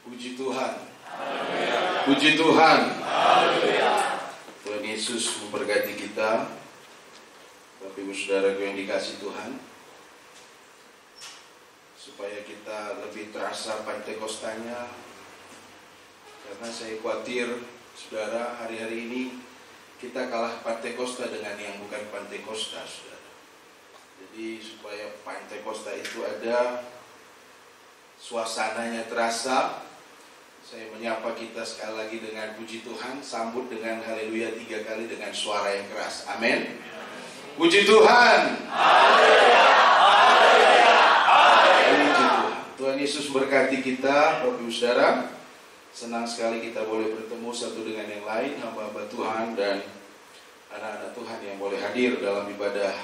Puji Tuhan. Puji Tuhan. Tuhan Yesus memberkati kita. Bapak Ibu Saudaraku yang dikasihi Tuhan, supaya kita lebih terasa Pentekostanya, karena saya khawatir saudara hari-hari ini kita kalah Pentekosta dengan yang bukan Pentekosta, saudara. Jadi supaya Pentekosta itu ada suasananya terasa, saya menyapa kita sekali lagi dengan puji Tuhan. Sambut dengan haleluya 3 kali dengan suara yang keras. Amin. Puji Tuhan. Haleluya. Haleluya. Haleluya. Tuhan Yesus berkati kita, Bapak Ibu Saudara. Senang sekali kita boleh bertemu satu dengan yang lain, hamba-hamba Tuhan dan anak-anak Tuhan yang boleh hadir dalam ibadah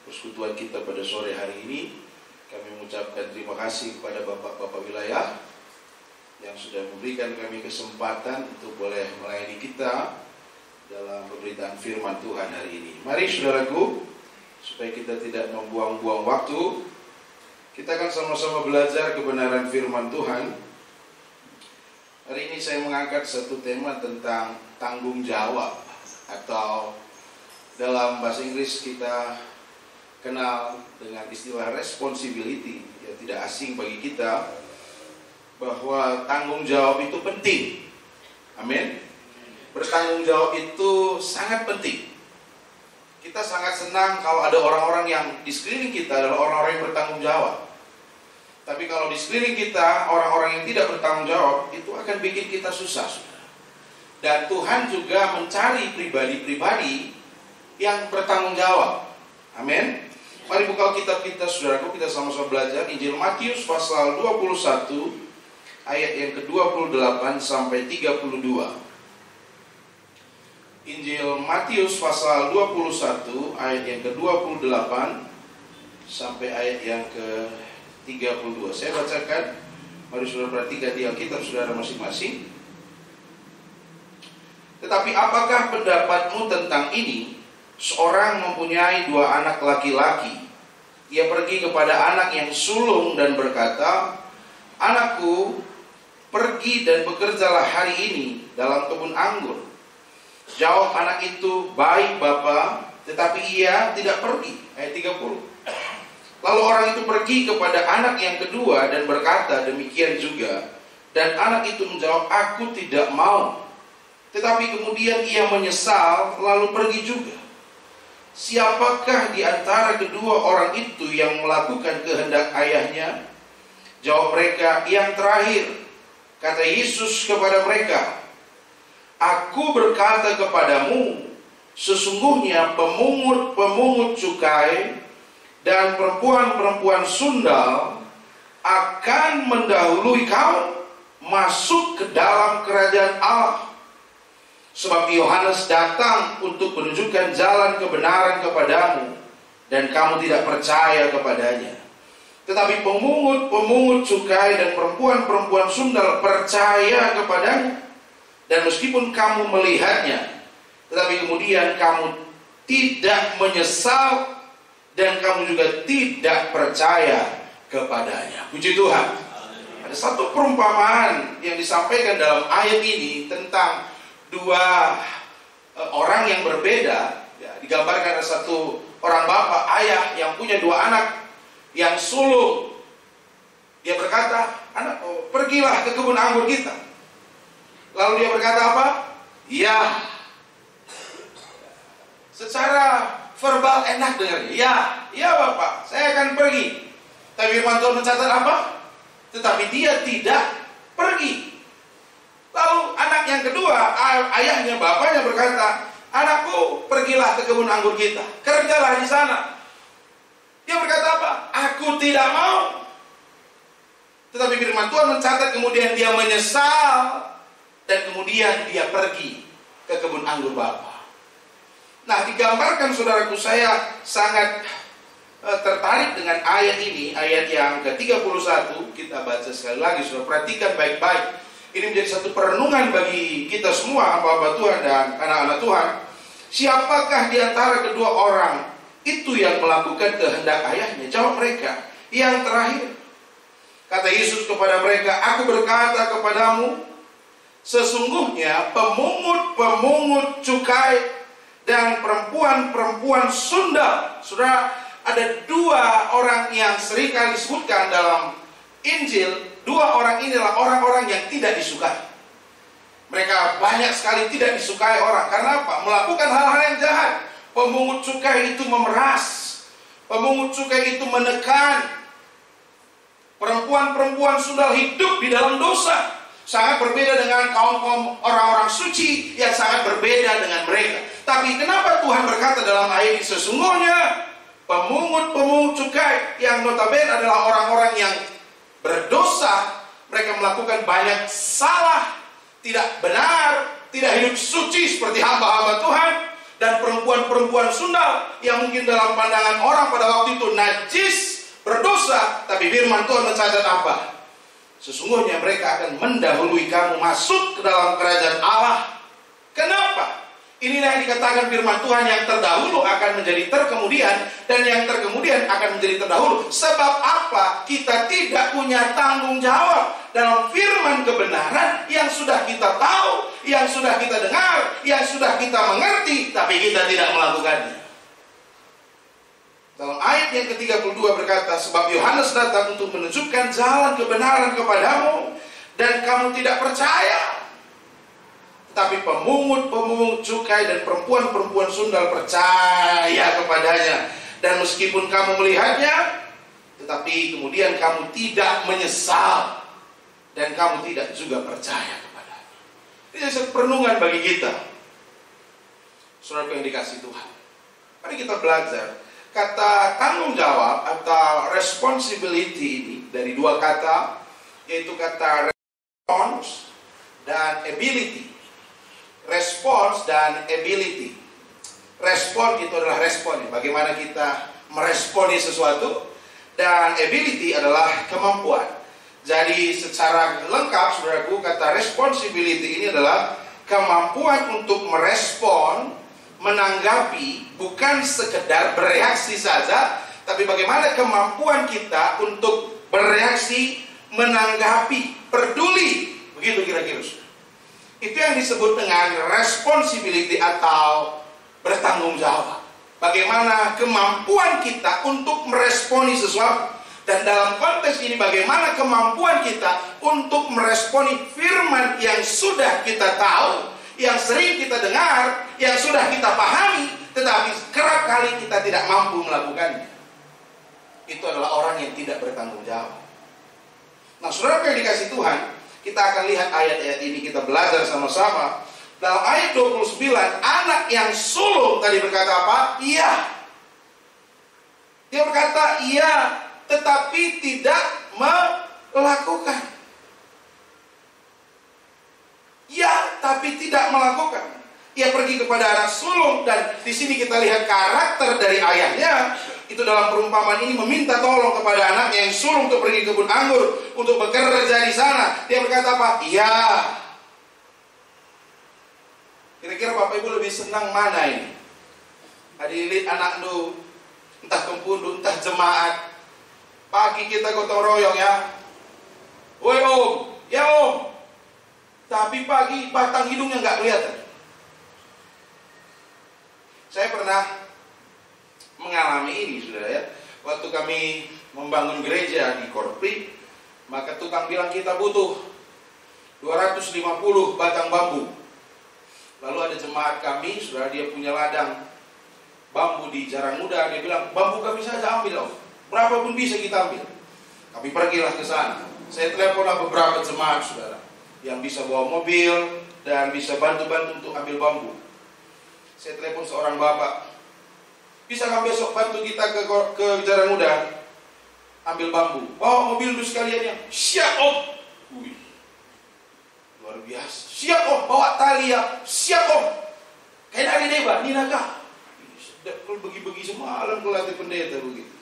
persekutuan kita pada sore hari ini. Kami mengucapkan terima kasih kepada Bapak-Bapak wilayah yang sudah memberikan kami kesempatan untuk boleh melayani kita dalam pemberitaan firman Tuhan hari ini. Mari saudaraku, supaya kita tidak membuang-buang waktu, kita akan sama-sama belajar kebenaran firman Tuhan. Hari ini saya mengangkat satu tema tentang tanggung jawab, atau dalam bahasa Inggris kita kenal dengan istilah responsibility. Ya, tidak asing bagi kita bahwa tanggung jawab itu penting. Amin. Bertanggung jawab itu sangat penting. Kita sangat senang kalau ada orang-orang yang di sekeliling kita adalah orang-orang yang bertanggung jawab. Tapi kalau di sekeliling kita orang-orang yang tidak bertanggung jawab, itu akan bikin kita susah. Dan Tuhan juga mencari pribadi-pribadi yang bertanggung jawab. Amin. Mari buka kitab kita, saudaraku, kita sama-sama belajar Injil Matius pasal 21 ayat yang ke-28 sampai 32. Injil Matius pasal 21 ayat yang ke-28 sampai ayat yang ke-32. Saya bacakan, mari saudara perhatikan di Alkitab saudara masing-masing. Tetapi apakah pendapatmu tentang ini? Seorang mempunyai 2 anak laki-laki. Ia pergi kepada anak yang sulung dan berkata, "Anakku, pergi dan bekerjalah hari ini dalam kebun anggur." Jawab anak itu, "Baik Bapa," tetapi ia tidak pergi. Ayat 30. Lalu orang itu pergi kepada anak yang kedua dan berkata demikian juga. Dan anak itu menjawab, "Aku tidak mau." Tetapi kemudian ia menyesal lalu pergi juga. Siapakah di antara kedua orang itu yang melakukan kehendak ayahnya? Jawab mereka, "Yang terakhir." Kata Yesus kepada mereka, "Aku berkata kepadamu, sesungguhnya pemungut-pemungut cukai dan perempuan-perempuan sundal akan mendahului kamu masuk ke dalam kerajaan Allah. Sebab Yohanes datang untuk menunjukkan jalan kebenaran kepadamu, dan kamu tidak percaya kepadanya. Tetapi pemungut-pemungut cukai dan perempuan-perempuan sundal percaya kepadanya. Dan meskipun kamu melihatnya, tetapi kemudian kamu tidak menyesal, dan kamu juga tidak percaya kepadanya." Puji Tuhan. Ada satu perumpamaan yang disampaikan dalam ayat ini tentang 2 orang yang berbeda. Ya, digambarkan ada satu orang bapak, ayah yang punya 2 anak yang sulung. Dia berkata, "Anak, pergilah ke kebun anggur kita." Lalu dia berkata apa? "Ya." Secara verbal enak dengarnya. "Ya, ya Bapak, saya akan pergi." Tapi firman Tuhan mencatat apa? Tetapi dia tidak pergi. Lalu anak yang kedua, ayahnya, bapaknya berkata, "Anakku, pergilah ke kebun anggur kita, kerjalah di sana." Dia berkata apa? "Aku tidak mau." Tetapi firman Tuhan mencatat kemudian dia menyesal, dan kemudian dia pergi ke kebun anggur bapa. Nah, digambarkan saudaraku, saya sangat tertarik dengan ayat ini, ayat yang ke-31. Kita baca sekali lagi, saudara perhatikan baik-baik. Ini menjadi satu perenungan bagi kita semua, hamba-hamba Tuhan dan anak-anak Tuhan. Siapakah di antara kedua orang itu yang melakukan kehendak ayahnya? Jawab mereka, "Yang terakhir." Kata Yesus kepada mereka, aku berkata kepadamu, sesungguhnya pemungut-pemungut cukai dan perempuan-perempuan sundal. Saudara, ada dua orang yang seringkali disebutkan dalam Injil. Dua orang ini adalah orang-orang yang tidak disukai. Mereka banyak sekali tidak disukai orang. Karena apa? Melakukan hal-hal yang jahat. Pemungut cukai itu memeras. Pemungut cukai itu menekan. Perempuan-perempuan sundal hidup di dalam dosa. Sangat berbeda dengan kaum-kaum orang-orang suci yang sangat berbeda dengan mereka. Tapi kenapa Tuhan berkata dalam ayat ini, sesungguhnya pemungut-pemungut cukai yang notabene adalah orang-orang yang berdosa, mereka melakukan banyak salah, tidak benar, tidak hidup suci seperti hamba-hamba Tuhan. Dan perempuan-perempuan sundal yang mungkin dalam pandangan orang pada waktu itu najis, berdosa. Tapi firman Tuhan mencatat apa? Sesungguhnya mereka akan mendahului kamu masuk ke dalam kerajaan Allah. Kenapa? Inilah yang dikatakan firman Tuhan, yang terdahulu akan menjadi terkemudian, dan yang terkemudian akan menjadi terdahulu. Sebab apa? Kita tidak punya tanggung jawab dalam firman kebenaran yang sudah kita tahu, yang sudah kita dengar, yang sudah kita mengerti, tapi kita tidak melakukannya. Dalam ayat yang ke-32 berkata, sebab Yohanes datang untuk menunjukkan jalan kebenaran kepadamu, dan kamu tidak percaya. Tapi pemungut-pemungut cukai dan perempuan-perempuan sundal percaya kepadanya. Dan meskipun kamu melihatnya, tetapi kemudian kamu tidak menyesal, dan kamu tidak juga percaya kepadanya. Ini adalah perenungan bagi kita, saudara yang dikasihi Tuhan. Mari kita belajar. Kata tanggung jawab atau responsibility ini dari dua kata, yaitu kata response dan ability. Response dan ability. Respon itu adalah respon, bagaimana kita meresponi sesuatu, dan ability adalah kemampuan. Jadi secara lengkap, saudaraku, kata responsibility ini adalah kemampuan untuk merespon, menanggapi, bukan sekedar bereaksi saja, tapi bagaimana kemampuan kita untuk bereaksi, menanggapi, peduli. Begitu kira-kira. Itu yang disebut dengan responsibility atau bertanggung jawab. Bagaimana kemampuan kita untuk meresponi sesuatu. Dan dalam konteks ini, bagaimana kemampuan kita untuk meresponi firman yang sudah kita tahu, yang sering kita dengar, yang sudah kita pahami, tetapi kerap kali kita tidak mampu melakukannya. Itu adalah orang yang tidak bertanggung jawab. Nah, saudara yang dikasihi Tuhan, kita akan lihat ayat-ayat ini, kita belajar sama-sama. Dalam ayat 29, anak yang sulung tadi berkata apa? Iya. Dia berkata iya, tetapi tidak melakukan. Ya, tapi tidak melakukan. Ia pergi kepada anak sulung, dan di sini kita lihat karakter dari ayahnya. Itu dalam perumpamaan ini meminta tolong kepada anaknya yang sulung untuk pergi ke kebun anggur untuk bekerja di sana. Dia berkata apa? Iya. Kira-kira Bapak Ibu lebih senang mana ini? Hadirin anak lu, entah kempundu, entah jemaat. Pagi kita gotong royong ya. Woi om, ya om. Tapi pagi batang hidungnya nggak kelihatan. Saya pernah mengalami ini, saudara ya. Waktu kami membangun gereja di Korpri, maka tukang bilang kita butuh 250 batang bambu. Lalu ada jemaat kami, saudara, dia punya ladang bambu di Jarang Muda. Dia bilang, bambu kami saja ambil om, berapapun bisa kita ambil. Kami pergilah ke sana. Saya teleponlah beberapa jemaat, saudara, yang bisa bawa mobil dan bisa bantu-bantu untuk ambil bambu. Saya telepon seorang bapak, bisa kan besok bantu kita ke Jarang Muda ambil bambu, bawa mobil dulu sekalian ya. Siap om. Wih, luar biasa. Siap om, bawa tali ya. Siap om. Kayak dari deba, ini naga. Kalau bagi-bagi semalam kelatih pendeta begitu.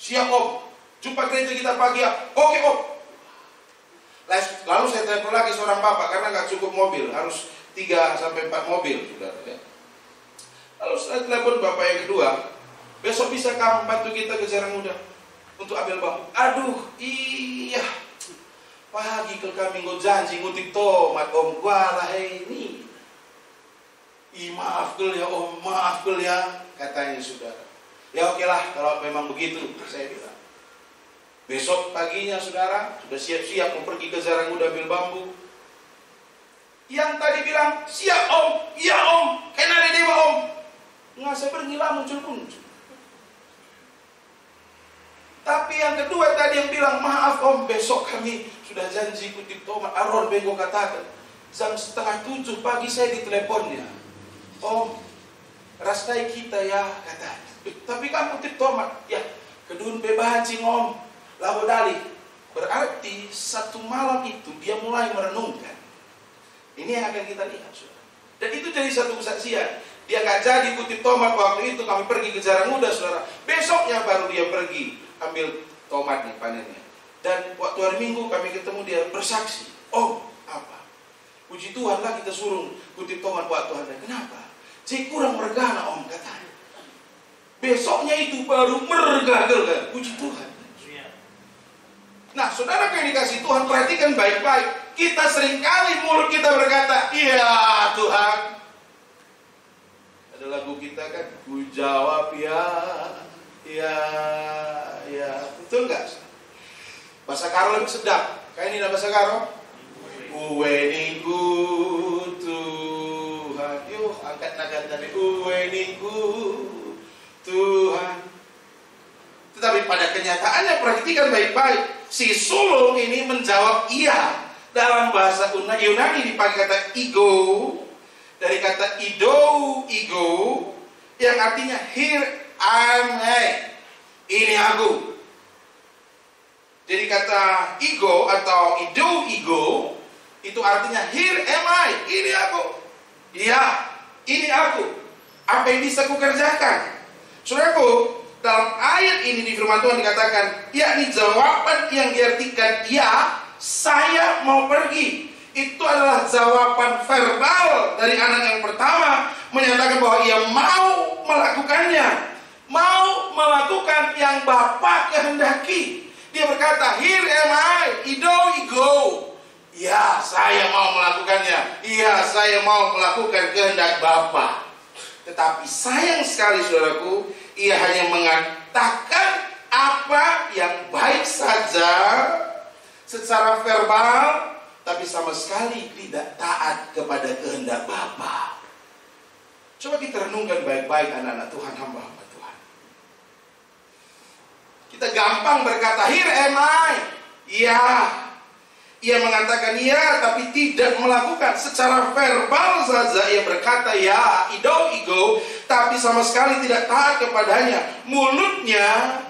Siap om, jumpa gereja kita pagi ya. Oke om. Lalu saya telepon lagi seorang bapak karena nggak cukup mobil, harus 3-4 mobil, saudara ya. Lalu saya telepon bapak yang kedua, besok bisa kamu bantu kita ke Jarang Muda? untuk ambil bambu. Aduh, iya. Pagi ke kami nggo janji ngutip tomat om. Walah ini. Maaf gel ya om, maaf gel ya, katanya saudara. Ya oke lah kalau memang begitu, saya bilang. Besok paginya saudara sudah siap-siap mau pergi ke Zaranguda ambil bambu. Yang tadi bilang siap om, iya om, kena ada dewa om. Nggak saya bergila muncul. Tapi yang kedua tadi yang bilang maaf om, besok kami sudah janji kutip tomat. Aron bengko katakan jam 6:30 pagi saya diteleponnya. Om, rastai kita ya, katanya. Tapi kan kutip tomat. Ya, kedun bebancing om. Labo dali. Berarti satu malam itu dia mulai merenungkan. Ini yang akan kita lihat, saudara. Dan itu jadi satu kesaksian. Dia gak jadi kutip tomat waktu itu kami pergi ke Zaranguda, saudara. Besoknya baru dia pergi ambil tomat nih panennya. Dan waktu hari Minggu kami ketemu dia bersaksi. Om, apa? Puji Tuhan lah kita suruh kutip tomat buat Tuhan. Kenapa? Saya kurang mergana om, katanya. Besoknya itu baru mergagal kan? Puji Tuhan. Nah saudara yang dikasih Tuhan, perhatikan baik-baik. Kita seringkali mulut kita berkata, iya Tuhan. Ada lagu kita kan, ku jawab ya. Betul nggak? Bahasa Karo lebih sedap. Kayak ini bahasa Karo. Uweniku Tuhan. Yuk angkat nada dari uweniku Tuhan. Tetapi pada kenyataannya perhatikan baik-baik. Si sulung ini menjawab iya. Dalam bahasa Yunani dipakai kata ego. Dari kata ego. Yang artinya here I am. Ini aku. Jadi kata ego atau ego itu artinya here am I. Ini aku. Ya, ini aku. Apa yang bisa kukerjakan? Saudaraku, dalam ayat ini di firman Tuhan dikatakan, yakni jawaban yang diartikan ya, saya mau pergi. Itu adalah jawaban verbal dari anak yang pertama, menyatakan bahwa ia mau melakukannya, mau melakukan yang Bapa kehendaki. Dia berkata, here am I, ego. Ya, saya mau melakukannya. Iya, saya mau melakukan kehendak Bapa. Tetapi sayang sekali saudaraku, ia hanya mengatakan apa yang baik saja secara verbal, tapi sama sekali tidak taat kepada kehendak Bapa. Coba kita renungkan baik-baik anak-anak Tuhan, hamba-hamba Tuhan. Kita gampang berkata, here am I. Iya. Ia mengatakan ya, tapi tidak melakukan. Secara verbal saja ia berkata ya, ego, tapi sama sekali tidak taat kepadanya. Mulutnya,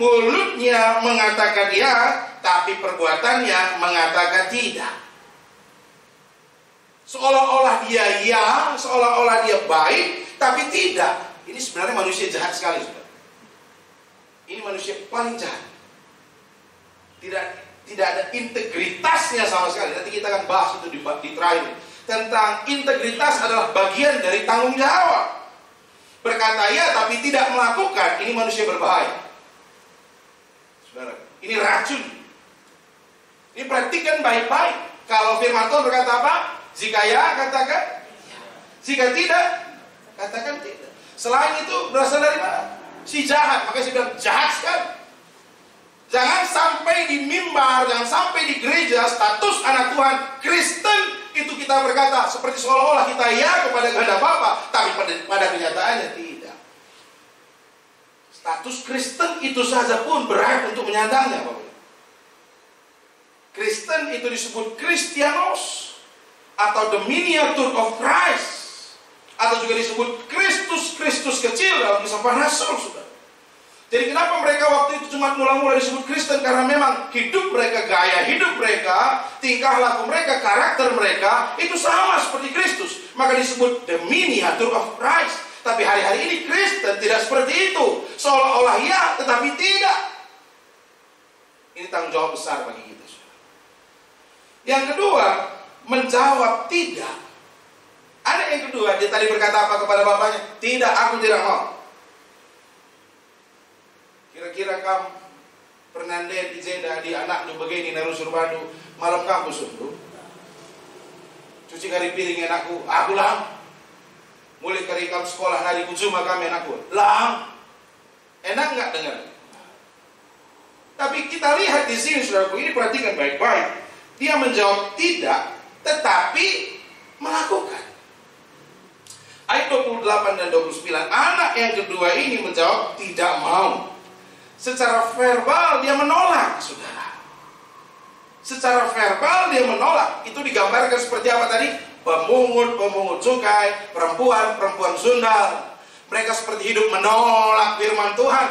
mulutnya mengatakan ya, tapi perbuatannya mengatakan tidak. Seolah-olah dia ya, seolah-olah dia baik, tapi tidak. Ini sebenarnya manusia jahat sekali, saudara. Ini manusia paling jahat. Tidak ada integritasnya sama sekali. Nanti kita akan bahas itu di terakhir. Tentang integritas adalah bagian dari tanggung jawab. Berkata ya tapi tidak melakukan, ini manusia berbahaya. Saudara, ini racun. Ini perhatikan baik-baik. Kalau firman Tuhan berkata apa? Jika ya, katakan ya. Jika tidak, katakan tidak. Selain itu berasal dari mana? Si jahat. Makanya saya bilang jahat sekali. Jangan sampai di mimbar, jangan sampai di gereja status anak Tuhan Kristen itu kita berkata seperti seolah-olah kita ya kepada kehendak Bapa, tapi pada kenyataannya tidak. Status Kristen itu saja pun berat untuk menyandangnya, Bapak. Kristen itu disebut Christianos atau the miniature of Christ, atau juga disebut Kristus kecil dalam Kisah Para Rasul, saudara. Jadi kenapa mereka waktu itu cuma mula-mula disebut Kristen? Karena memang hidup mereka, gaya hidup mereka, tingkah laku mereka, karakter mereka itu sama seperti Kristus. Maka disebut the miniature of Christ. Tapi hari-hari ini Kristen tidak seperti itu. Seolah-olah ya, tetapi tidak. Ini tanggung jawab besar bagi kita. Yang kedua, menjawab tidak. Ada yang kedua, dia tadi berkata apa kepada bapaknya? Tidak, aku tidak mau. Kira-kira kamu Pernande di Jeddah di anak lu begini naruh surbadu malam kampus dulu. Cuci kari piring anakku, aku lang. Mulai kari kam sekolah hari cuma kami anakku, lang. Enak nggak dengar? Tapi kita lihat di sini saudaraku, ini perhatikan baik-baik. Dia menjawab tidak, tetapi melakukan. Ayat 28 dan 29, anak yang kedua ini menjawab tidak mau. Secara verbal dia menolak, saudara. Secara verbal dia menolak. Itu digambarkan seperti apa tadi? Pemungut cukai, perempuan sundal. Mereka seperti hidup menolak firman Tuhan.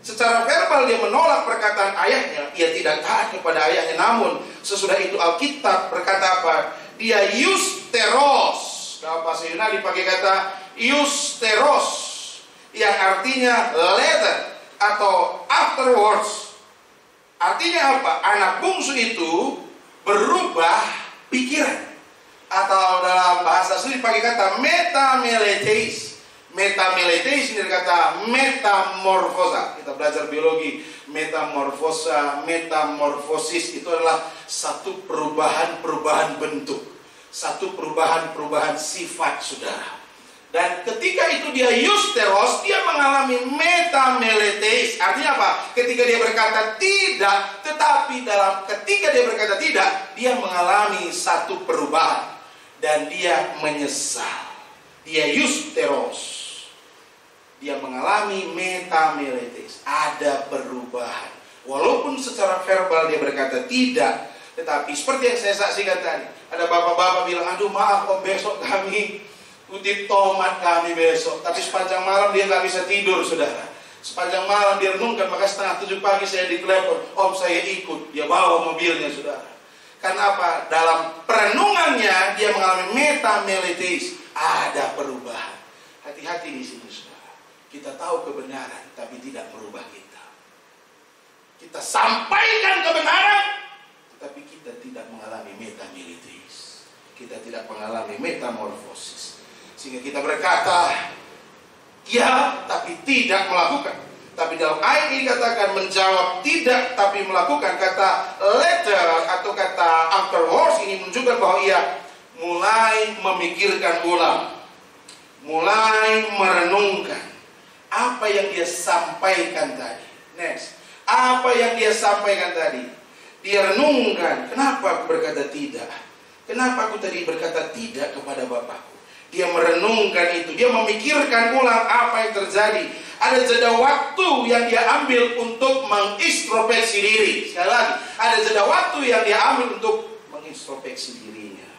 Secara verbal dia menolak perkataan ayahnya. Ia tidak taat kepada ayahnya. Namun sesudah itu Alkitab berkata apa? Dia eusteros. Dalam bahasa Yunani pakai kata eusteros, yang artinya later atau afterwards. Artinya apa? Anak bungsu itu berubah pikiran. Atau dalam bahasa asli pakai kata metameletes. Metameletes ini kata metamorfosa. Kita belajar biologi, metamorfosis itu adalah satu perubahan bentuk, satu perubahan sifat, saudara. Dan ketika itu dia eusteros, dia mengalami metameletes. Artinya apa? Ketika dia berkata tidak, tetapi ketika dia berkata tidak, dia mengalami satu perubahan dan dia menyesal. Dia eusteros. Dia mengalami metameletes. Ada perubahan. Walaupun secara verbal dia berkata tidak, tetapi seperti yang saya saksikan tadi, ada bapak-bapak bilang, aduh maaf om, besok kami kutip tomat kami besok. Tapi sepanjang malam dia nggak bisa tidur, saudara. Sepanjang malam dia renungkan, maka 6:30 pagi saya ditelepon, om saya ikut. Dia bawa mobilnya, saudara. Karena apa? Dalam perenungannya dia mengalami metameletes. Ada perubahan. Hati-hati di sini, saudara. Kita tahu kebenaran, tapi tidak merubah kita. Kita sampaikan kebenaran, tapi kita tidak mengalami metameletes. Kita tidak mengalami metamorfosis. Sehingga kita berkata ya, tapi tidak melakukan. Tapi dalam ayat ini katakan menjawab tidak, tapi melakukan. Kata later atau kata afterwards ini menunjukkan bahwa ia mulai memikirkan ulang, mulai merenungkan apa yang dia sampaikan tadi. Next, apa yang dia sampaikan tadi? Dia renungkan, kenapa aku berkata tidak? Kenapa aku tadi berkata tidak kepada Bapakku? Dia merenungkan itu, dia memikirkan ulang apa yang terjadi. Ada jeda waktu yang dia ambil untuk mengintrospeksi diri. Sekali lagi, ada jeda waktu yang dia ambil untuk mengintrospeksi dirinya.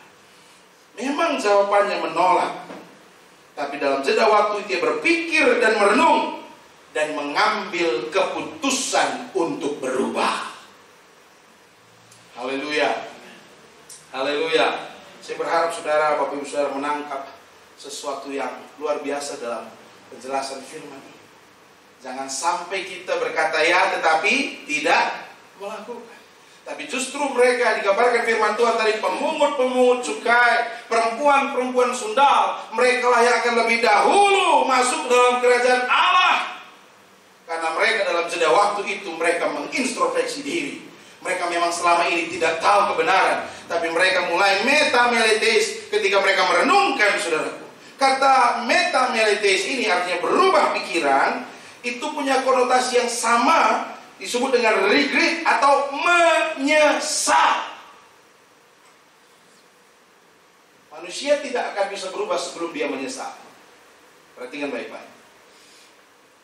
Memang jawabannya menolak, tapi dalam jeda waktu dia berpikir dan merenung dan mengambil keputusan untuk berubah. Haleluya. Haleluya. Saya berharap saudara, Bapak Ibu saudara menangkap sesuatu yang luar biasa dalam penjelasan firman ini. Jangan sampai kita berkata ya tetapi tidak melakukan. Tapi justru mereka digambarkan firman Tuhan tadi, pemungut cukai, perempuan sundal, mereka lah yang akan lebih dahulu masuk dalam kerajaan Allah. Karena mereka dalam jeda waktu itu mereka mengintrospeksi diri. Mereka memang selama ini tidak tahu kebenaran, tapi mereka mulai metameletes ketika mereka merenungkan, saudaraku. Kata metameletes ini artinya berubah pikiran, itu punya konotasi yang sama, disebut dengan regret atau menyesal. Manusia tidak akan bisa berubah sebelum dia menyesal. Perhatikan baik-baik.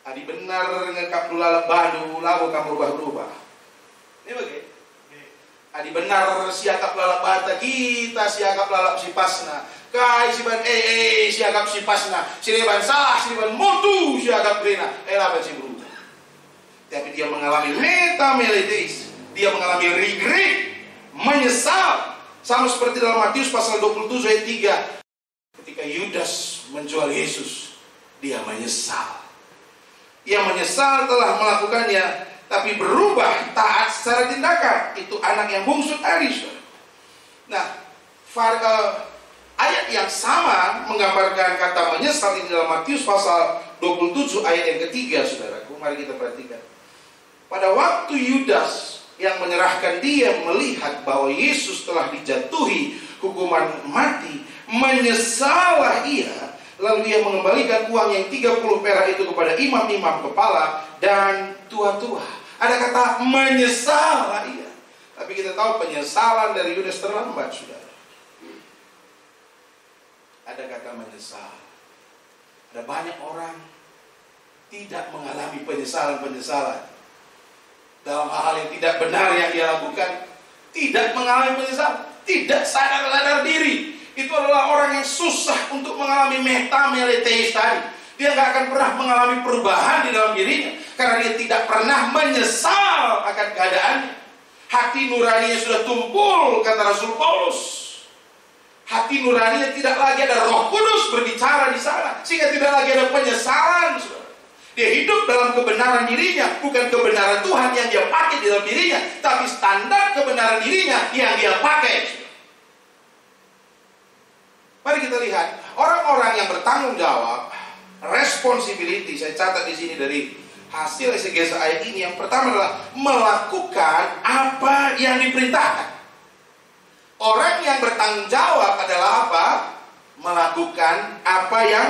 Adi benar ngekap dulu badu, lalu kamu berubah-ubah. Ini bagaimana? Adi benar siakap lalap bata, kita siakap lalap si pasna. Kai si ban siakap si pasna. Si leban salah, si leban mutu siakap rina. Lapan si berubah. Tapi dia mengalami metameletes. Dia mengalami regret, menyesal. Sama seperti dalam Matius pasal 27 ayat 3. Ketika Yudas menjual Yesus, dia menyesal. Ia menyesal telah melakukannya, tapi berubah taat secara tindakan. Itu anak yang bungsu tadi. Nah, ayat yang sama menggambarkan kata menyesal ini dalam Matius pasal 27 ayat yang ketiga, saudaraku. Mari kita perhatikan. Pada waktu Yudas yang menyerahkan dia melihat bahwa Yesus telah dijatuhi hukuman mati, menyesallah ia. Lalu ia mengembalikan uang yang 30 perak itu kepada imam-imam kepala dan tua-tua. Ada kata menyesallah ia. Tapi kita tahu penyesalan dari Yudas terlambat, saudara. Ada kata menyesal. Ada banyak orang tidak mengalami penyesalan-penyesalan dalam hal-hal yang tidak benar yang dia lakukan. Tidak mengalami penyesalan, tidak sadar diri. Itu adalah orang yang susah untuk mengalami metameleteis tadi. Dia nggak akan pernah mengalami perubahan di dalam dirinya karena dia tidak pernah menyesal akan keadaannya. Hati nuraninya sudah tumpul, kata Rasul Paulus. Hati nuraninya tidak lagi ada Roh Kudus berbicara di sana, sehingga tidak lagi ada penyesalan. Dia hidup dalam kebenaran dirinya, bukan kebenaran Tuhan yang dia pakai di dalam dirinya, tapi standar kebenaran dirinya yang dia pakai. Mari kita lihat orang-orang yang bertanggung jawab, responsibility. Saya catat di sini dari hasil eksegese ayat ini. Yang pertama adalah melakukan apa yang diperintahkan. Orang yang bertanggung jawab adalah apa? Melakukan apa yang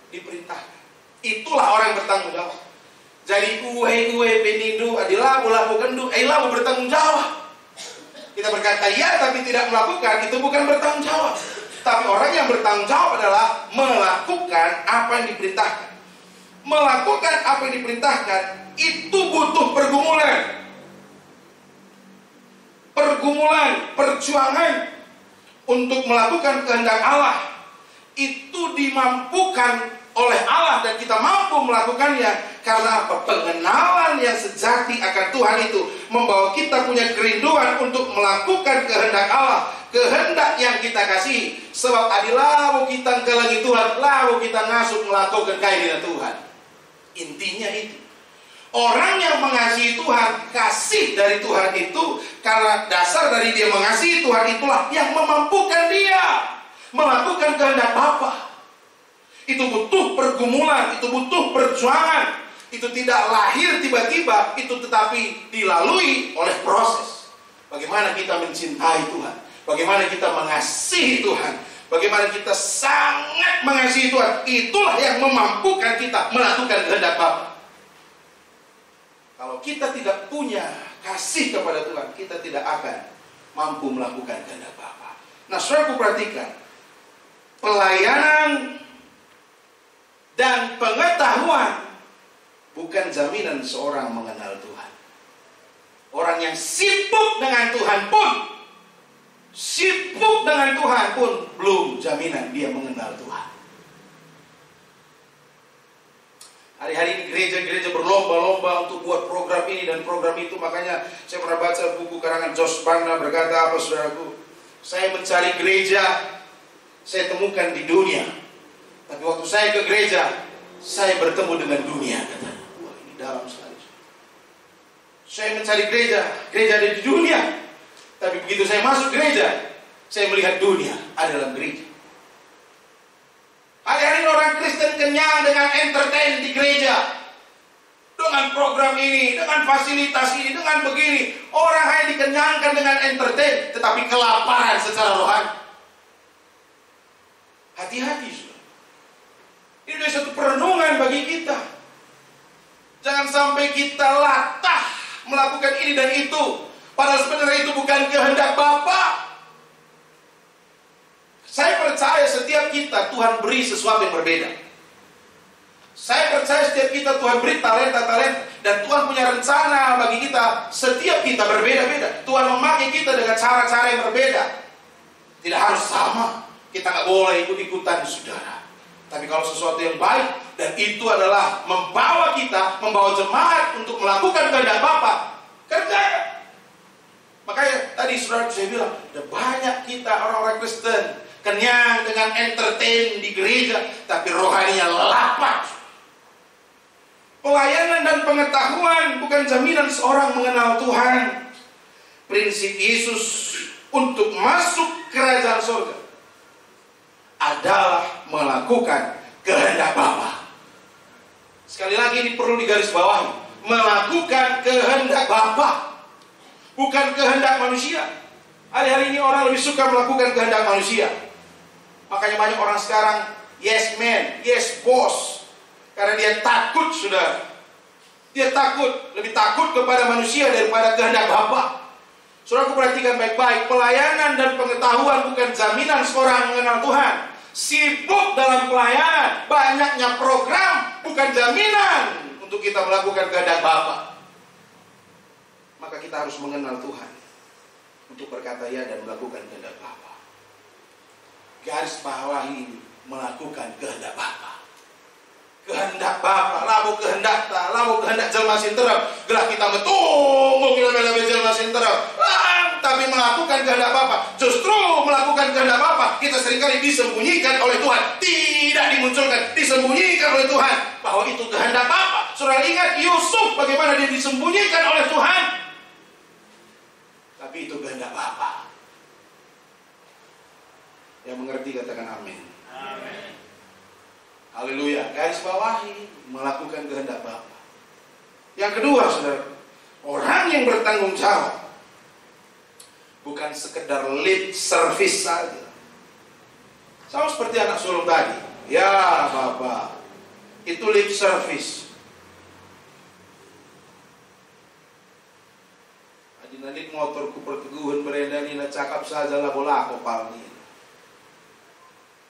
diperintahkan. Itulah orang yang bertanggung jawab. Jadi uwe penidu adilabu kendu, labu bertanggung jawab. Kita berkata ya tapi tidak melakukan, itu bukan bertanggung jawab. Tapi orang yang bertanggung jawab adalah melakukan apa yang diperintahkan. Melakukan apa yang diperintahkan itu butuh pergumulan. Perjuangan untuk melakukan kehendak Allah. Itu dimampukan oleh Allah dan kita mampu melakukannya. Karena apa? Pengenalan yang sejati akan Tuhan itu membawa kita punya kerinduan untuk melakukan kehendak Allah. Kehendak yang kita kasih. Sebab adilah kita ke lagi Tuhan, lalu kita ngasuh melakukan keinginan Tuhan. Intinya itu. Orang yang mengasihi Tuhan, kasih dari Tuhan itu, karena dasar dari dia mengasihi Tuhan itulah yang memampukan dia melakukan kehendak Bapa. Itu butuh pergumulan, itu butuh perjuangan. Itu tidak lahir tiba-tiba, itu tetapi dilalui oleh proses. Bagaimana kita mencintai Tuhan, bagaimana kita mengasihi Tuhan, bagaimana kita sangat mengasihi Tuhan. Itulah yang memampukan kita melakukan kehendak Bapa. Kalau kita tidak punya kasih kepada Tuhan, kita tidak akan mampu melakukan kehendak Bapa. Nah, saudaraku perhatikan, pelayanan dan pengetahuan bukan jaminan seorang mengenal Tuhan. Orang yang sibuk dengan Tuhan pun belum jaminan dia mengenal Tuhan. Hari-hari ini gereja-gereja berlomba-lomba untuk buat program ini dan program itu. Makanya saya pernah baca buku karangan Josh Barna berkata apa, saudaraku? Saya mencari gereja, saya temukan di dunia. Tapi waktu saya ke gereja, saya bertemu dengan dunia, katanya. Wah, ini dalam sekali. Saya mencari gereja ada di dunia. Tapi begitu saya masuk gereja, saya melihat dunia ada dalam gereja. Hari-hari orang Kristen kenyang dengan entertain di gereja. Dengan program ini, dengan fasilitas ini, dengan begini. Orang hanya dikenyangkan dengan entertain, tetapi kelaparan secara rohani. Hati-hati, saudara. Ini adalah satu perenungan bagi kita. Jangan sampai kita latah melakukan ini dan itu, padahal sebenarnya itu bukan kehendak Bapa. Saya percaya setiap kita Tuhan beri sesuatu yang berbeda. Saya percaya setiap kita Tuhan beri talenta-talenta, dan Tuhan punya rencana bagi kita. Setiap kita berbeda-beda. Tuhan memakai kita dengan cara-cara yang berbeda. Tidak harus sama. Kita nggak boleh ikut-ikutan, saudara. Tapi kalau sesuatu yang baik, dan itu adalah membawa kita, membawa jemaat untuk melakukan kehendak Bapa, kerjakan. Makanya tadi saudara saya bilang, ada banyak kita orang-orang Kristen kenyang dengan entertain di gereja, tapi rohaninya lapar. Pelayanan dan pengetahuan bukan jaminan seorang mengenal Tuhan. Prinsip Yesus untuk masuk kerajaan surga adalah melakukan kehendak Bapa. Sekali lagi ini perlu digarisbawahi. melakukan kehendak Bapa, bukan kehendak manusia. Hari-hari ini orang lebih suka melakukan kehendak manusia. Makanya banyak orang sekarang yes man, yes boss, karena dia takut, saudara. Dia takut, lebih takut kepada manusia daripada kehendak Bapa. Saudara, aku perhatikan baik-baik, pelayanan dan pengetahuan bukan jaminan seorang mengenal Tuhan. Sibuk dalam pelayanan, banyaknya program bukan jaminan untuk kita melakukan kehendak Bapa. Maka kita harus mengenal Tuhan untuk berkata ya dan melakukan kehendak Bapa. Garis bawahi ini, melakukan kehendak Bapa. Kehendak Bapa, lamu kehendak ta, lamu kehendak jelma sinterep, gelah kita metunggu bila-bila jelma sinterep. Tapi melakukan kehendak Bapa, justru melakukan kehendak Bapa, kita seringkali disembunyikan oleh Tuhan, tidak dimunculkan, disembunyikan oleh Tuhan bahwa itu kehendak Bapa. Saudara ingat Yusuf bagaimana dia disembunyikan oleh Tuhan, tapi itu kehendak Bapa. Yang mengerti katakan amin. Amin. Haleluya. Garis bawahi, melakukan kehendak Bapa. Yang kedua, saudara, orang yang bertanggung jawab bukan sekedar lip service saja. Sama seperti anak sulung tadi. Ya Bapak, itu lip service. Adinadik motorku perteguhan beredani na cakap saja lah bola kopal ni.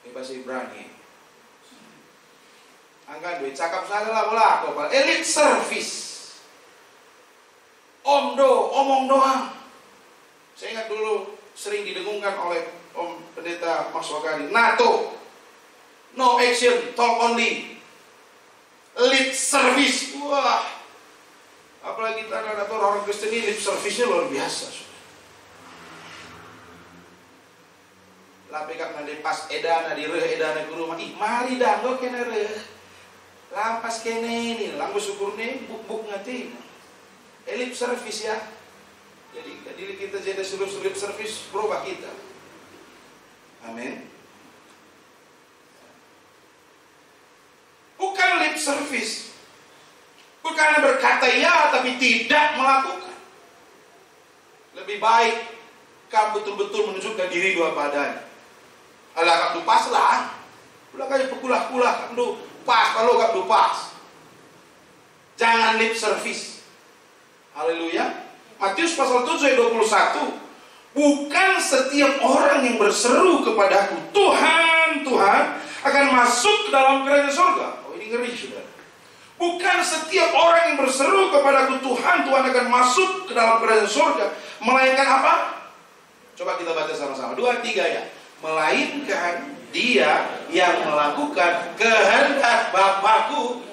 Ini bahasa Ibrani. Angkat duit, cakap saja lah bola kopal. Elite service. Omong doang. Saya ingat dulu sering didengungkan oleh Om Pendeta Mas Wakari, NATO, no action, talk only, lip service. Wah, apalagi kita ada orang Kristen ini lip service-nya luar biasa. Lah pekak nanti pas edana di reh edana ke rumah, ih mari dah go kena reh, lampas kene ini, lampu syukur nih buk ngati, lip service ya. Jadi kita jadi lip service berubah kita. Amin. Bukan lip service, bukan berkata ya tapi tidak melakukan. Lebih baik kamu betul-betul menunjukkan diri dua padanya. Alah kamu pas lah, ulah kayak pekulah kamu pas kalau kamu pas. Jangan lip service. Haleluya. Matius pasal 7 ayat 21. Bukan setiap orang yang berseru kepadaku, Tuhan, Tuhan, akan masuk ke dalam kerajaan surga. Oh, ini ngeri, saudara. Bukan setiap orang yang berseru kepadaku, Tuhan, Tuhan, akan masuk ke dalam kerajaan surga. Melainkan apa? Coba kita baca sama-sama. 2, 3 ya. Melainkan dia yang melakukan kehendak Bapakku.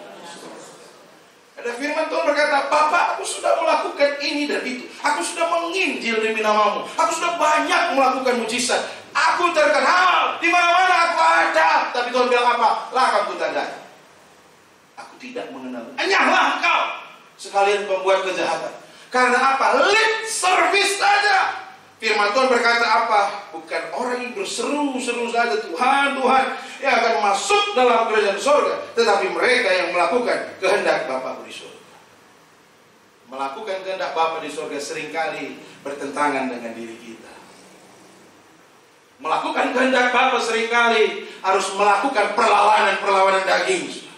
Ada firman Tuhan berkata, Bapak, aku sudah melakukan ini dan itu. Aku sudah menginjil demi namamu. Aku sudah banyak melakukan mujizat. Aku terkenal. Di mana-mana aku ada. Tapi Tuhan bilang apa? Lah kamu tandai. Aku tidak mengenal. Enyahlah engkau sekalian pembuat kejahatan. Karena apa? Lip service saja. Firman Tuhan berkata apa? Bukan orang yang berseru-seru saja Tuhan, Tuhan yang akan masuk dalam kerajaan surga, tetapi mereka yang melakukan kehendak Bapa di surga. Melakukan kehendak Bapa di surga seringkali bertentangan dengan diri kita. Melakukan kehendak Bapa seringkali harus melakukan perlawanan daging.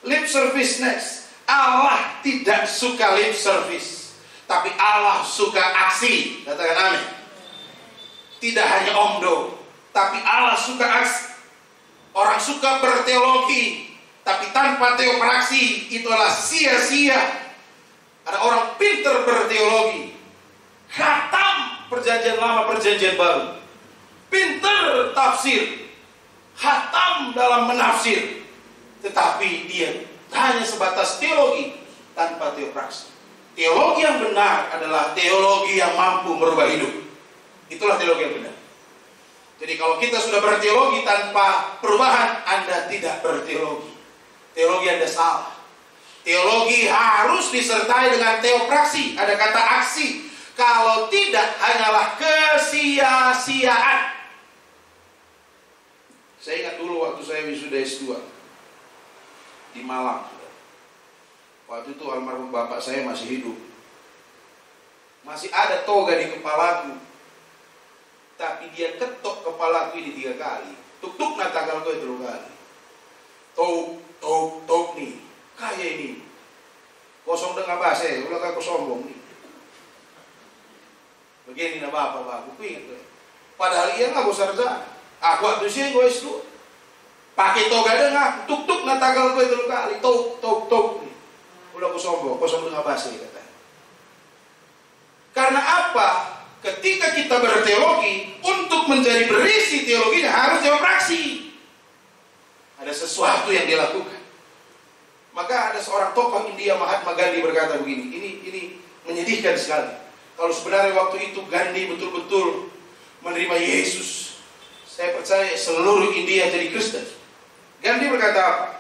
Lip service next. Allah tidak suka lip service, tapi Allah suka aksi. Katakan amin. Tidak hanya omdo, tapi Allah suka aksi. Orang suka berteologi, tapi tanpa teopraksi itu adalah sia-sia. Ada orang pintar berteologi, khatam perjanjian lama, perjanjian baru, pintar tafsir, khatam dalam menafsir, tetapi dia hanya sebatas teologi tanpa teopraksi. Teologi yang benar adalah teologi yang mampu merubah hidup. Itulah teologi yang benar. Jadi kalau kita sudah berteologi tanpa perubahan, Anda tidak berteologi. Teologi Anda salah. Teologi harus disertai dengan teopraksi. Ada kata aksi. Kalau tidak, hanyalah kesia-siaan. Saya ingat dulu waktu saya wisuda S2 di Malang. Waktu itu almarhum bapak saya masih hidup. Masih ada toga di kepalaku. Tapi dia ketok kepalaku ini 3 kali. Tuk-tuk na tanggal gue 3 kali. Tok nih. Kayak ini. Kosong dengan bahasa ya. Ulah kau sombong nih. Begini na bapak. Padahal ia nggak besar sarjana. Aku waktu sih gue itu. Pakai toga dengan tuk-tuk na tanggal gue 3 kali. Tok nih. Ulah kau sombong. Kosong dengan bahasa ya katanya. Karena apa? Ketika kita berteologi, untuk menjadi berisi teologinya harus demonstrasi. Ada sesuatu yang dia lakukan. Maka ada seorang tokoh India, Mahatma Gandhi, berkata begini. Ini menyedihkan sekali. Kalau sebenarnya waktu itu Gandhi betul-betul menerima Yesus, saya percaya seluruh India jadi Kristen. Gandhi berkata,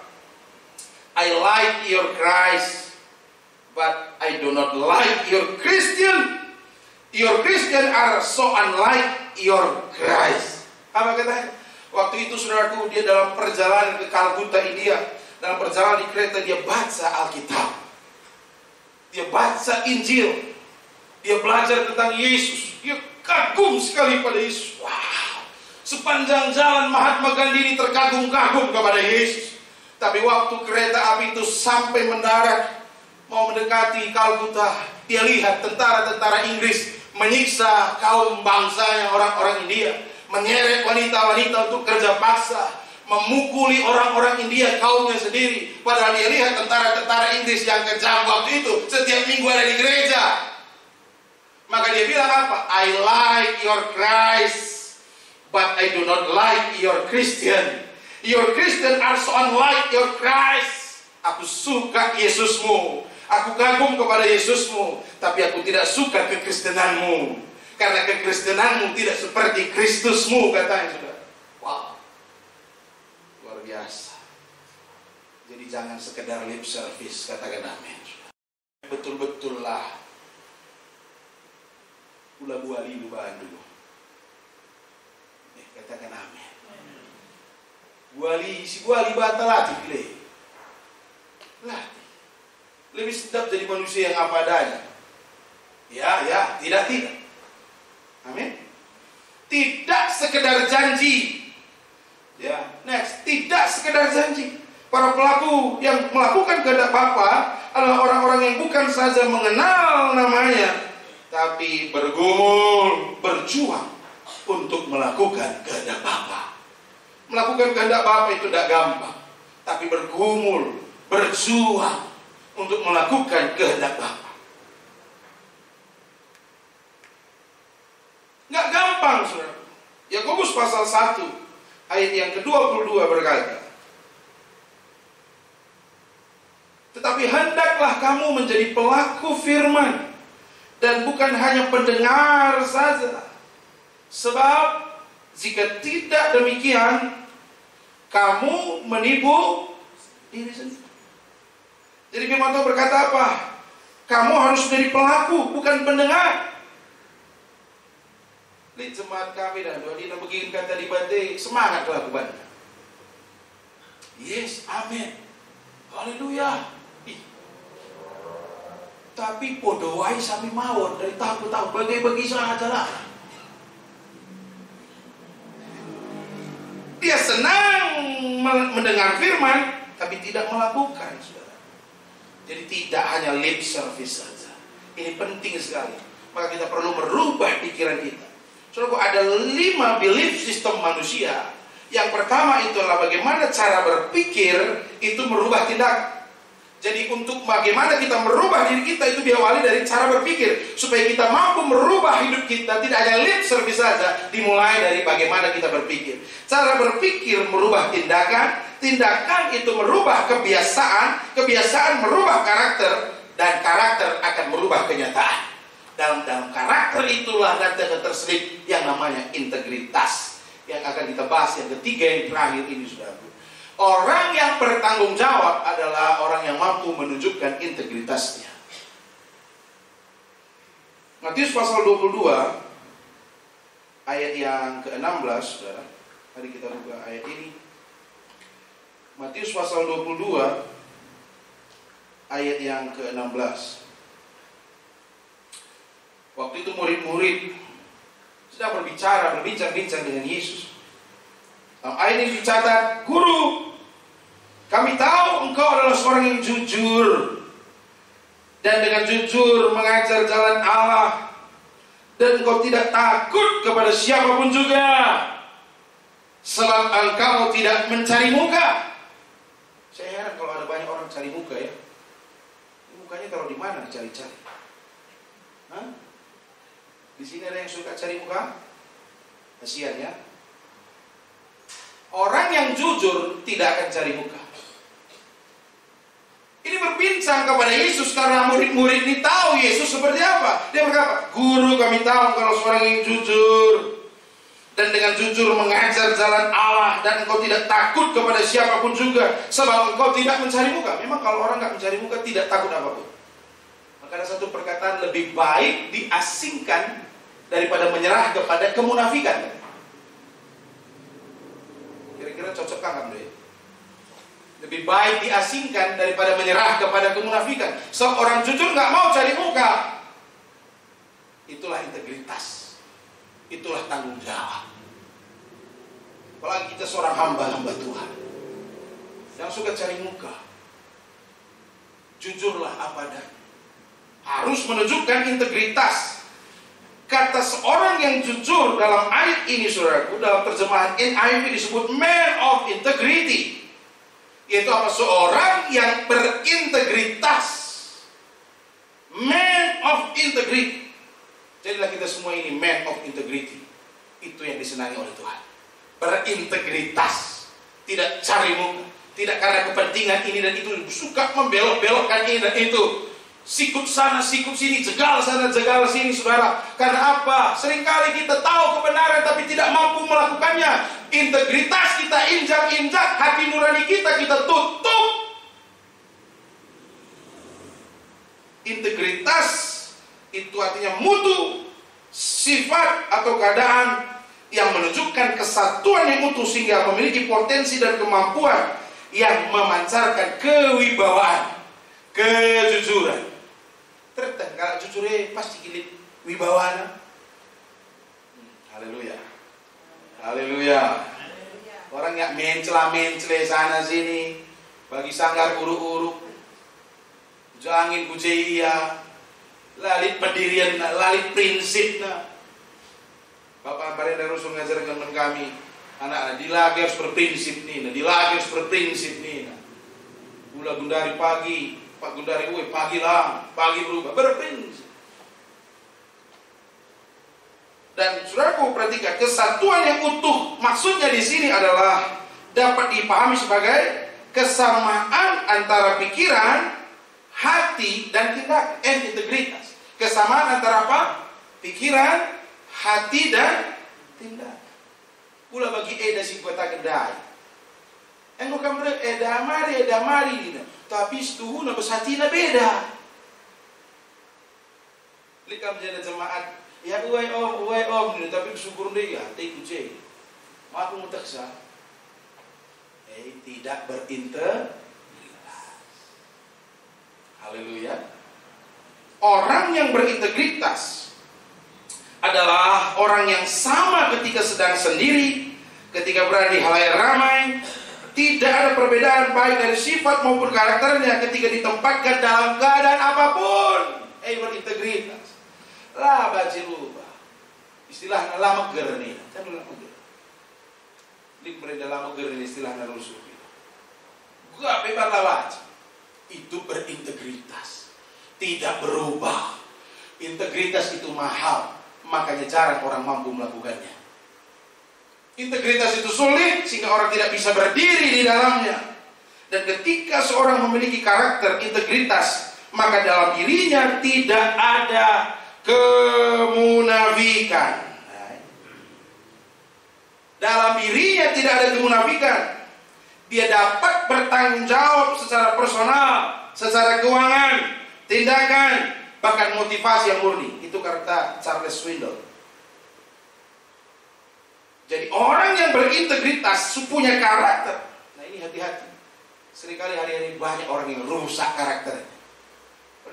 I like your Christ, but I do not like your Christian. Your Christian are so unlike your Christ. Apa katanya? Waktu itu saudaraku, dia dalam perjalanan ke Kalkuta, India, dalam perjalanan di kereta, dia baca Alkitab, dia baca Injil, dia belajar tentang Yesus, dia kagum sekali pada Yesus. Wow, sepanjang jalan Mahatma Gandhi ini terkagum-kagum kepada Yesus. Tapi waktu kereta api itu sampai mendarat, mau mendekati Kalkuta, dia lihat tentara-tentara Inggris menyiksa kaum bangsanya, orang-orang India, menyeret wanita-wanita untuk kerja paksa, memukuli orang-orang India, kaumnya sendiri. Padahal dia lihat tentara-tentara Inggris yang kejam waktu itu setiap minggu ada di gereja. Maka dia bilang apa? I like your Christ, but I do not like your Christian. Your Christian are so unlike your Christ. Aku suka Yesusmu, aku kagum kepada Yesusmu, tapi aku tidak suka kekristenanmu, karena kekristenanmu tidak seperti Kristusmu, katanya saudara. Wow, luar biasa. Jadi jangan sekedar lip service, katakan amin. Betul-betul lah pula buali lu Bandung. Katakan amin. Si buali bata latih pilih. Latih. Lebih sedap jadi manusia yang apa adanya. Ya, tidak. Amin. Tidak sekedar janji. Ya, next. Tidak sekedar janji. Para pelaku yang melakukan kehendak Bapa adalah orang-orang yang bukan saja mengenal namanya, tapi bergumul, berjuang untuk melakukan kehendak Bapa. Melakukan kehendak Bapa itu tidak gampang, tapi bergumul, berjuang untuk melakukan kehendak Bapa. Nggak gampang, saudara. Yakobus pasal 1 ayat yang ke-22 berkata, tetapi hendaklah kamu menjadi pelaku firman dan bukan hanya pendengar saja. Sebab jika tidak demikian, kamu menipu diri sendiri. Jadi firman Tuhan berkata apa? Kamu harus menjadi pelaku, bukan pendengar. Di jemaat kami dan doa dina begini kata di badai, semangat kelakuan. Yes, amin. Haleluya. Tapi podowai sami mawon dari tahun ke tahun, bagi-bagi saja lah. Dia senang mendengar firman, tapi tidak melakukan, saudara. Jadi tidak hanya lip service saja. Ini penting sekali. Maka kita perlu merubah pikiran kita. Saudara, ada 5 belief system manusia. Yang pertama itu adalah bagaimana cara berpikir itu merubah tindakan. Jadi untuk bagaimana kita merubah diri kita itu diawali dari cara berpikir. Supaya kita mampu merubah hidup kita, tidak hanya lip service saja, dimulai dari bagaimana kita berpikir. Cara berpikir merubah tindakan, tindakan itu merubah kebiasaan, kebiasaan merubah karakter, dan karakter akan merubah kenyataan. Dalam karakter itulah nanti akan terselip yang namanya integritas, yang akan kita bahas yang ketiga, yang terakhir ini, saudara. Orang yang bertanggung jawab adalah orang yang mampu menunjukkan integritasnya. Matius pasal 22 ayat yang ke-16, saudara. Mari kita buka ayat ini. Matius pasal 22 ayat yang ke-16. Waktu itu murid-murid sedang berbincang-bincang dengan Yesus. Dalam ayat ini dicatat, "Guru, kami tahu engkau adalah seorang yang jujur dan dengan jujur mengajar jalan Allah, dan engkau tidak takut kepada siapapun juga, sebab engkau tidak mencari muka." Saya heran kalau ada banyak orang cari muka ya. Mukanya taruh di mana dicari-cari? Hah? Di sini ada yang suka cari muka? Kasihan ya. Orang yang jujur tidak akan cari muka. Ini berbincang kepada Yesus karena murid-murid ini tahu Yesus seperti apa. Dia berkata, "Guru, kami tahu kalau seorang yang jujur dan dengan jujur mengajar jalan Allah, dan engkau tidak takut kepada siapapun juga, sebab engkau tidak mencari muka." Memang kalau orang nggak mencari muka tidak takut apapun. Maka ada satu perkataan, lebih baik diasingkan daripada menyerah kepada kemunafikan. Kira-kira cocok kan deh? Lebih baik diasingkan daripada menyerah kepada kemunafikan. Seorang jujur nggak mau cari muka. Itulah integritas. Itulah tanggung jawab. Apalagi kita seorang hamba Tuhan yang suka cari muka. Jujurlah apa adanya. Harus menunjukkan integritas. Kata seorang yang jujur dalam ayat ini, saudaraku, dalam terjemahan NIV disebut man of integrity. Yaitu apa? Seorang yang berintegritas. Man of integrity. Jadilah kita semua ini man of integrity. Itu yang disenangi oleh Tuhan. Berintegritas. Tidak cari muka. Tidak karena kepentingan ini dan itu. Suka membelok-belokkan ini dan itu. Sikut sana, sikut sini, jegal sana, jegal sini, saudara. Karena apa? Seringkali kita tahu kebenaran tapi tidak mampu melakukannya. Integritas kita injak-injak, hati nurani kita tutup. Integritas itu artinya mutu, sifat atau keadaan yang menunjukkan kesatuan yang utuh sehingga memiliki potensi dan kemampuan yang memancarkan kewibawaan, kejujuran. Ternyata kalau jujurnya pasti gilit wibawana. Haleluya. Haleluya. Orang yang mencela sana sini, bagi sanggar uruk-uruk, jangin kujeia, lalit pendirian, lalit prinsip. Bapak Parenda Rusul ngajarkan teman kami, anak-anak dilagi harus berprinsip nih, dilagi harus berprinsip nih. Gula gundari pagi, Pak Gundari, pagi lah, pagi berubah, berprinsip. Dan saudaraku perhatikan, kesatuan yang utuh maksudnya di sini adalah dapat dipahami sebagai kesamaan antara pikiran, hati, dan tindakan, integritas. Kesamaan antara apa? Pikiran, hati, dan tindakan. Pula bagi eda si kota kedai. Engkau kamu eda mari dina. Tapi setuhuna besatina beda. Likam jadi jemaat, ya uai om, tapi bersyukur dia, teh kucing. Aku mutaksa. Tidak berintegritas. Haleluya. Orang yang berintegritas adalah orang yang sama ketika sedang sendiri, ketika berada di halayak ramai. Tidak ada perbedaan baik dari sifat maupun karakternya ketika ditempatkan dalam keadaan apapun. Berintegritas. Lah baca lupa. Istilahnya lama ger nih. Kan lama ger. Lik mereka lama ger ini istilahnya rusuh. Gak bebas lawat. Itu berintegritas. Tidak berubah. Integritas itu mahal. Makanya jarang orang mampu melakukannya. Integritas itu sulit sehingga orang tidak bisa berdiri di dalamnya. Dan ketika seorang memiliki karakter integritas, maka dalam dirinya tidak ada kemunafikan. Dalam dirinya tidak ada kemunafikan. Dia dapat bertanggung jawab secara personal, secara keuangan, tindakan, bahkan motivasi yang murni. Itu kata Charles Swindoll. Jadi orang yang berintegritas punya karakter. Nah ini hati-hati. Seringkali hari-hari banyak orang yang rusak karakternya.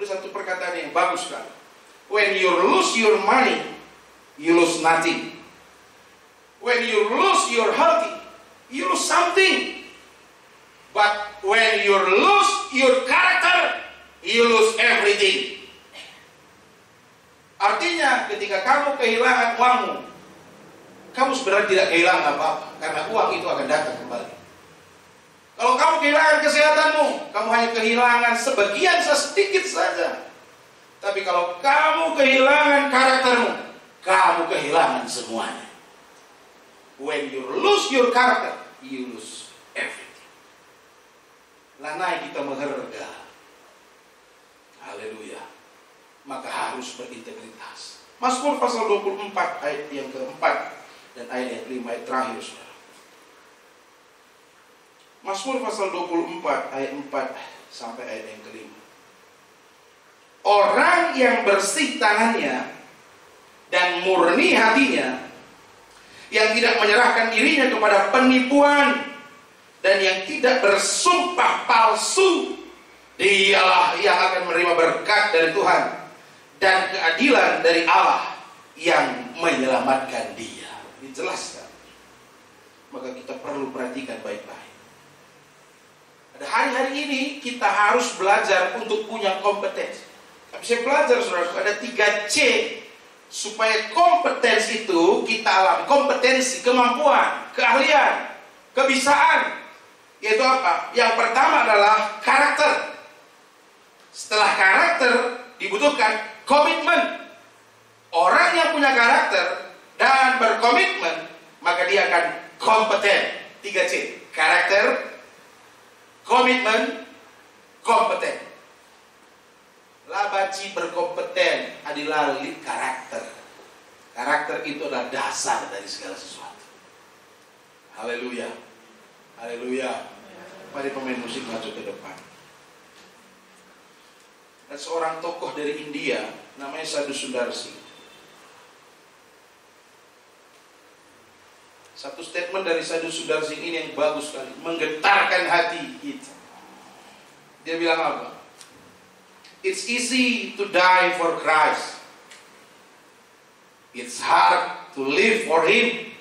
Ada satu perkataan yang bagus sekali. When you lose your money, you lose nothing. When you lose your health, you lose something. But when you lose your character, you lose everything. Artinya ketika kamu kehilangan uangmu, kamu sebenarnya tidak kehilangan apa-apa, karena uang itu akan datang kembali. Kalau kamu kehilangan kesehatanmu, kamu hanya kehilangan sebagian sedikit saja. Tapi kalau kamu kehilangan karaktermu, kamu kehilangan semuanya. When you lose your character, you lose everything. Lanai kita mengharga. Haleluya. Maka harus berintegritas. Mazmur pasal 24 ayat yang keempat dan ayat yang kelima, ayat terakhir, saudara. Mazmur pasal 24 ayat 4 sampai ayat yang kelima. Orang yang bersih tangannya dan murni hatinya, yang tidak menyerahkan dirinya kepada penipuan dan yang tidak bersumpah palsu, dialah yang akan menerima berkat dari Tuhan dan keadilan dari Allah yang menyelamatkan dia. Dijelaskan. Maka kita perlu perhatikan baik-baik. Pada hari-hari ini kita harus belajar untuk punya kompetensi. Tapi saya belajar, saudara, ada 3C supaya kompetensi itu kita alami. Kompetensi, kemampuan, keahlian, kebisaan. Yaitu apa? Yang pertama adalah karakter. Setelah karakter dibutuhkan komitmen. Orang yang punya karakter dan berkomitmen, maka dia akan kompeten. 3C. Karakter, komitmen, kompeten. Labaci berkompeten adalah karakter. Karakter itu adalah dasar dari segala sesuatu. Haleluya. Haleluya. Mari pemain musik maju ke depan. Ada seorang tokoh dari India namanya Sadhu Sundar Singh. Satu statement dari Sadhu Sundar Singh ini yang bagus sekali, menggetarkan hati kita. Dia bilang apa? It's easy to die for Christ. It's hard to live for Him.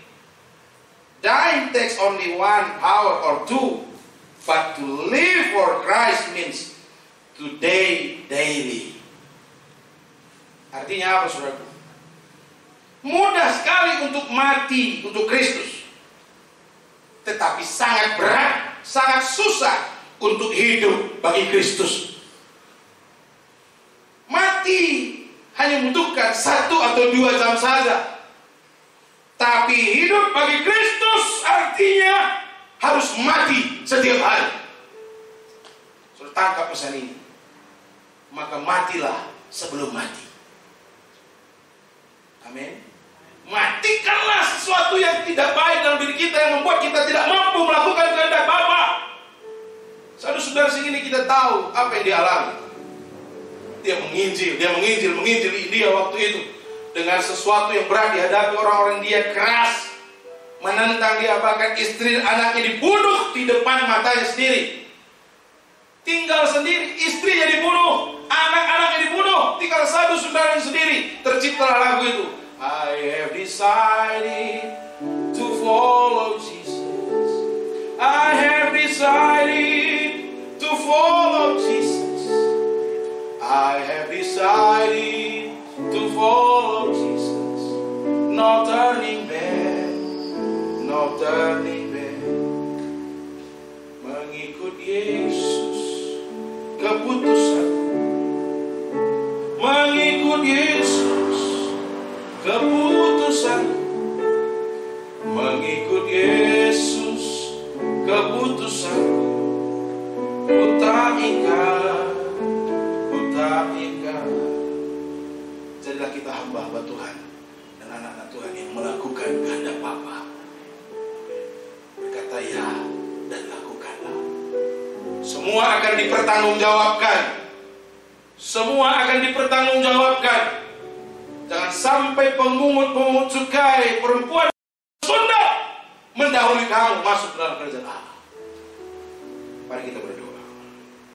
Dying takes only 1 hour or 2, but to live for Christ means today, daily. Artinya apa, saudara? Mudah sekali untuk mati untuk Kristus, tetapi sangat berat, sangat susah untuk hidup bagi Kristus. Mati hanya membutuhkan 1 atau 2 jam saja. Tapi hidup bagi Kristus artinya harus mati setiap hari. Sudah tangkap pesan ini. Maka matilah sebelum mati. Amin. Matikanlah sesuatu yang tidak baik dalam diri kita, yang membuat kita tidak mampu melakukan kehendak Bapa. Sadhu Sundar Singh ini kita tahu apa yang dia alami. Dia menginjil India waktu itu dengan sesuatu yang berat dihadapi orang-orang dia keras, menentang dia, bahkan istri anaknya dibunuh di depan matanya sendiri. Tinggal sendiri, istrinya dibunuh, anak-anaknya dibunuh, tinggal Sadhu Sundar sendiri. Terciptalah lagu itu. I have decided to follow Jesus. I have decided to follow Jesus. I have decided to follow Jesus. No turning back, no turning back. Mengikut Yesus, keputusan. Mengikut Yesus, keputusan. Mengikut Yesus, keputusan. Ku tak ingkar, ku tak ingkar. Jadilah kita hamba-hamba Tuhan dan anak-anak Tuhan yang melakukan kehendak Bapa. Berkata ya dan lakukanlah. Semua akan dipertanggungjawabkan. Semua akan dipertanggungjawabkan. Jangan sampai pemungut cukai, perempuan Sunda mendahului kamu masuk dalam kerajaan Allah. Mari kita berdoa.